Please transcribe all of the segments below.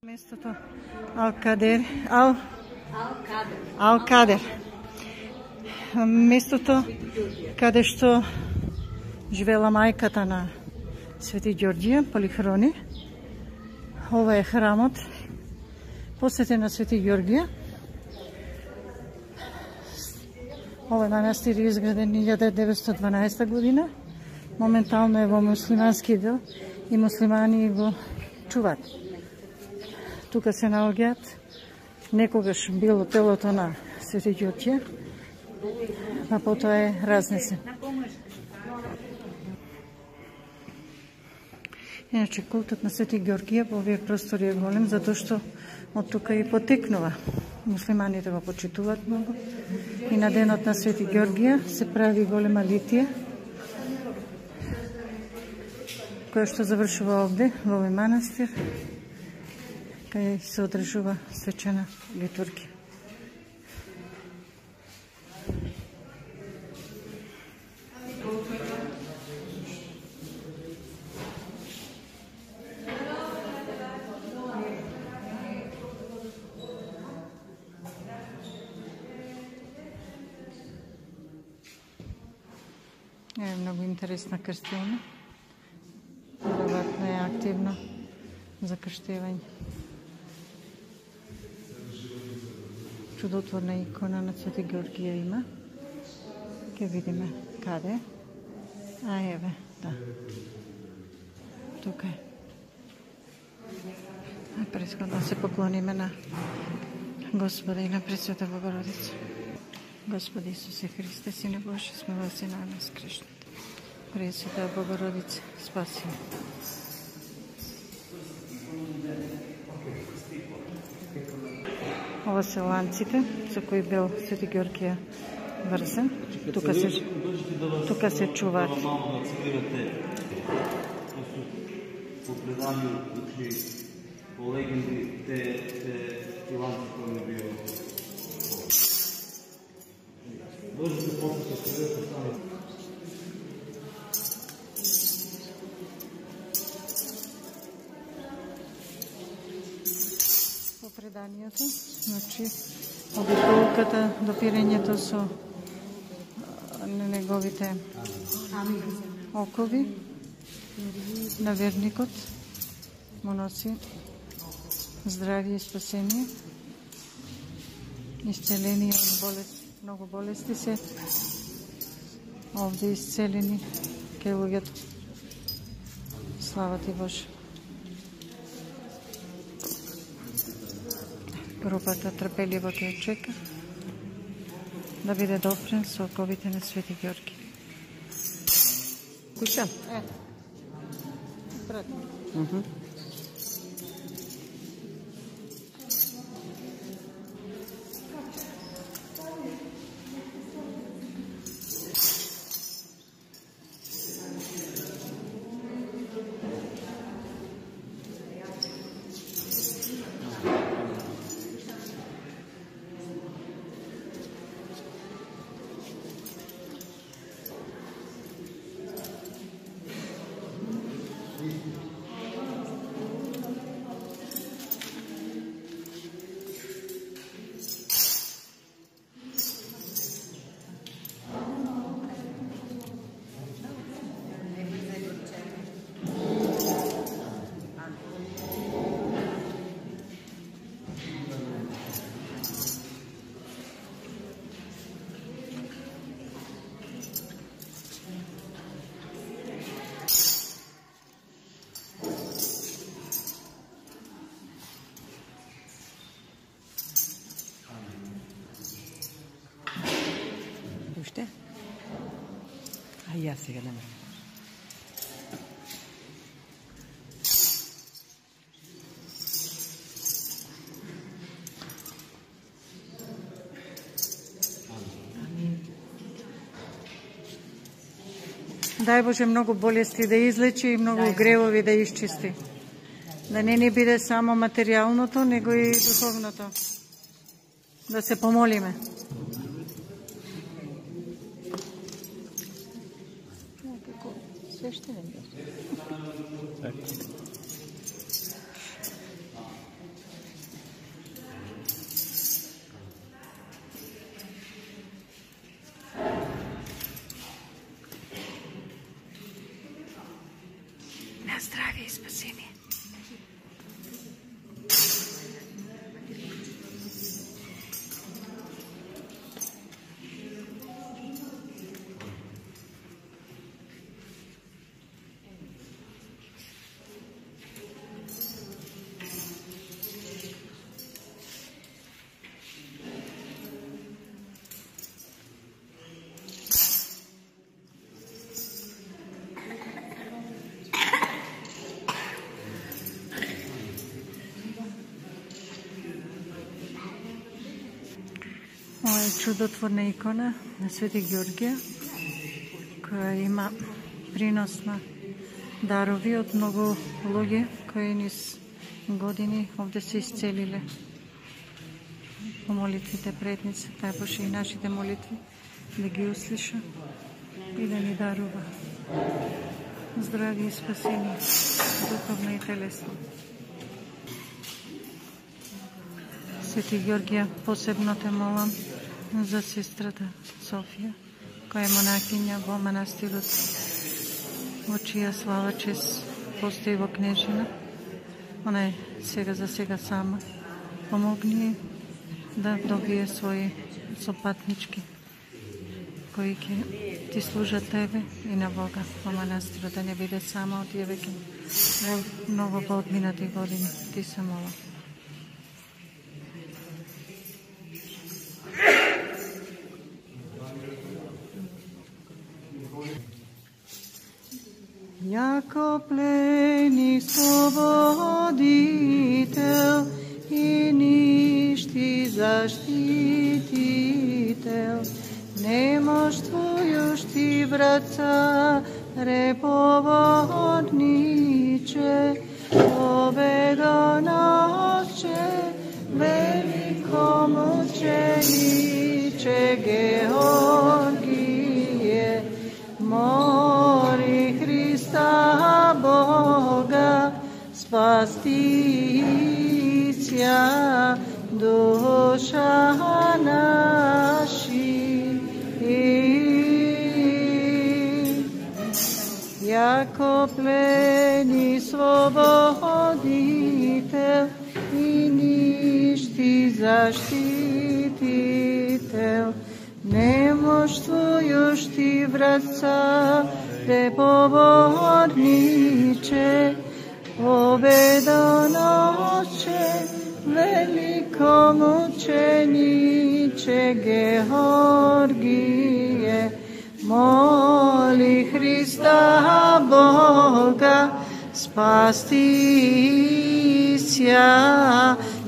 Местото Ал-Кадер. Местото каде што живела мајката на Свети Ѓорѓија, Полихрони. Ова е храмот посветен на Свети Ѓорѓија. Овој манастир е изграден 1912 година. Моментално е во муслимански дел и муслимани го чуваат. Тука се наоѓаат некогаш било телото на Свети Ѓорѓија, а потоа е разнесен. Иначе култот на Свети Ѓорѓија во овие простори е голем, затоа што од тука и потекнува. Муслиманите го почитуваат многу и на денот на Свети Ѓорѓија се прави голема литија, која што завршува овде, во овој манастир, кај се одржува свечена литургија. Е многу интересна крстилна. Веројатно е активно за крштевање. Чудотворна икона на Свети Ѓорѓија има. Ке видиме каде. А еве, да. Тука е. Претходно се поклониме на Господа и на Пресвета Богородица. Господи Исусе Христе, Сине Божи, смилуј се на нас грешните. Пресвета Богородица, спаси. Ова се ланците со кои бил Свети Ѓорѓија врзан. Тука се чуваат. По предању, по легенди, те ланци кои био. Можете да послушате сами. По преданието, значи, обиколката, допирањето со неговите окови на верникот му носи здравие и спасение, исцеление од болест. Многу болести се овде исцелени кај луѓето. Слава Ти, Боже. Групата трпеливо ќе чека да биде допрен со оковите на Свети Ѓорѓија. Куша? Брат. Уште? А јас сега не можам. Дај Боже многу болести да излечи и многу гревови да исчисти. Да не ни биде само материјалното, него и духовното. Да се помолиме. свещеник. Ова е чудотворна икона на Свети Георгија, која има принос на дарови од многу луѓе кои низ години овде се исцелиле по молитвите предници, тај Боже и нашите молитви да ги услиша и да ни дарува здравие и спасение, духовно и телесно. Свети Георгија, посебно те молам за сестрата Софија, која е монахиња во манастирот, во чија слава чест постои во кнежина. Она е сега за сега сама. Помогни да добие своји сопатнички кои ќе ти служат тебе и на Бога во манастирот, да не биде сама одјавеќе во ново по одминати години. Ти се молам. Јако плени слободител и ништи заштитител, немоштвујушти браца реповодниче, победоносче, велико мучениче Георгије, моли Христа Бога, спастицја душа наши. Јако плени слободител и ништи заштитител, немоштвујушти браца реповодниче, победоносче, велико мучениче Георгије, моли Христа Бога, спастицја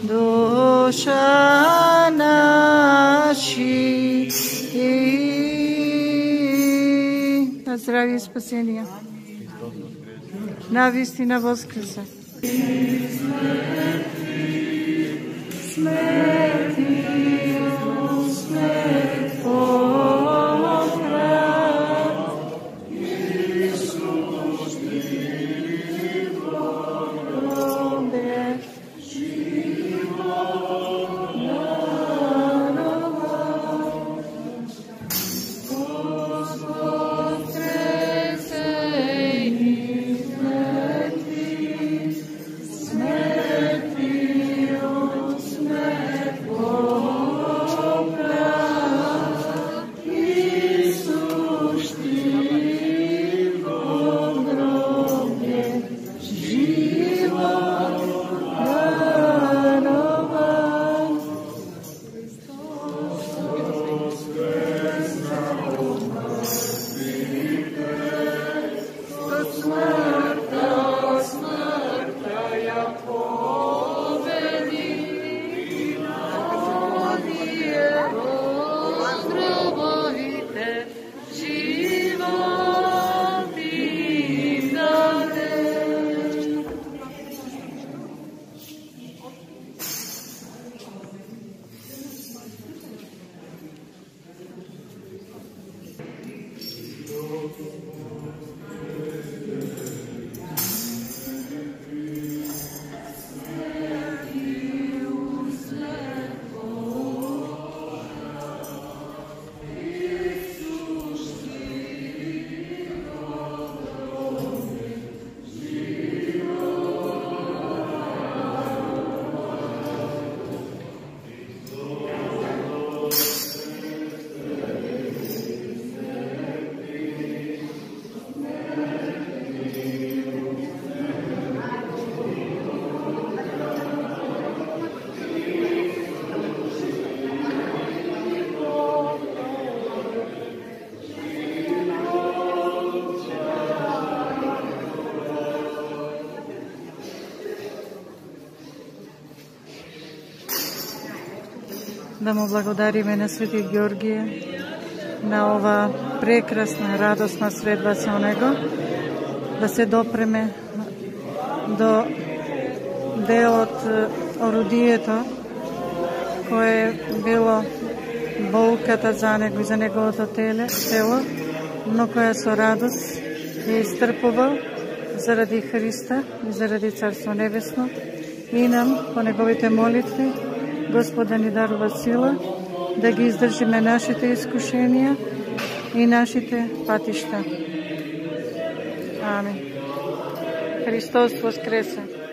душа наши. На здравие и спасение. На вистина воскресе. Смерти, смерти, smrti, да му благодариме на Свети Георгije на ова прекрасна, радосна средба со него, да се допреме до делот орудието кое било болката за него и за неговото тело, но која со радост ја истрпувал заради Христа и заради Царство Небесно, и нам по неговите молитви Господ да ни дарува сила да ги издржиме нашите искушенија и нашите патишта. Амин. Христос воскресе!